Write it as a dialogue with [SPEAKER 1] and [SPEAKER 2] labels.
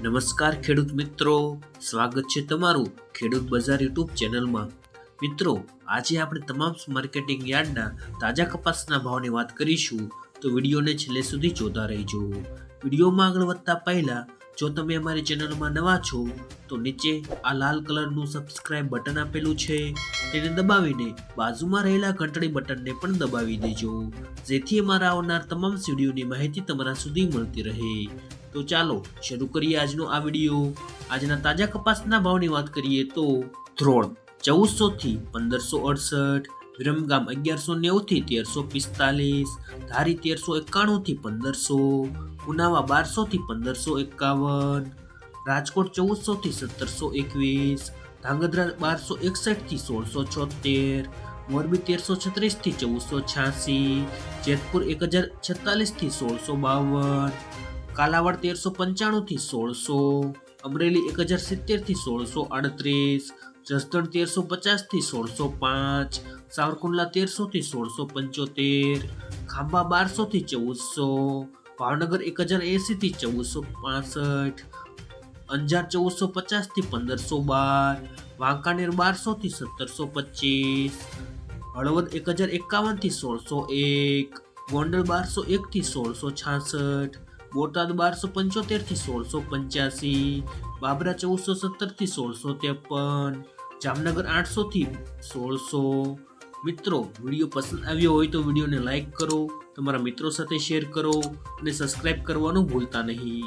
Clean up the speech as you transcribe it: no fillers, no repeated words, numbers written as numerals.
[SPEAKER 1] નમસ્કાર ખેડૂત મિત્રો, સ્વાગત છે તમારું ખેડૂત બજાર યુટ્યુબ ચેનલમાં। મિત્રો, આજે આપણે તમામ માર્કેટિંગ યાર્ડના તાજા કપાસના ભાવની વાત કરીશું, તો વિડીયોને છેલ્લે સુધી જોતા રહેજો। વિડીયોમાં આગળ વધતા પહેલા જો તમે અમારી ચેનલમાં નવા છો તો નીચે આ લાલ કલરનું સબસ્ક્રાઇબ બટન આપેલું છે, તેને દબાવીને બાજુમાં રહેલા ઘંટડી બટનને પણ દબાવી દેજો, જેથી અમારા આવનાર તમામ વિડીયોની માહિતી તમારા સુધી મળતી રહે। તો ચાલો શરૂ કરીએ આજનો આ વિડીયો। આજના તાજા કપાસના ભાવની વાત કરીએ તો ધ્રોળ 1400 થી 1568, વિરમગામ 1190 થી 1345, ધારી 1391 થી 1500, ઉનાવા 1200 થી 1551, રાજકોટ 1400 થી 1721, ધાંગધ્રા 1261 થી 1676, મોરબી 1336 થી 1486, જેતપુર 1046 થી 1652, કાલાવાડ 1395 થી 1600, અમરેલી 1070 થી 1638, જસદણ 1350 થી 1605, સાવરકુંડલા 1300 થી 1675, ખાંભા 1200 થી 1400, ભાવનગર 1080 થી 1465, અંજાર 1450 થી 1512, વાંકાનેર 1200 થી 1725, હળવદ 1051 થી 1601, ગોંડલ 1201 થી 1666, બોટાદ 1275 થી 1685, બાબરા 1417 થી 1653, જામનગર 800 થી 1600। મિત્રો, વિડીયો પસંદ આવ્યો હોય તો વિડીયોને લાઈક કરો, તમારા મિત્રો સાથે શેર કરો અને સબસ્ક્રાઇબ કરવાનું ભૂલતા નહીં।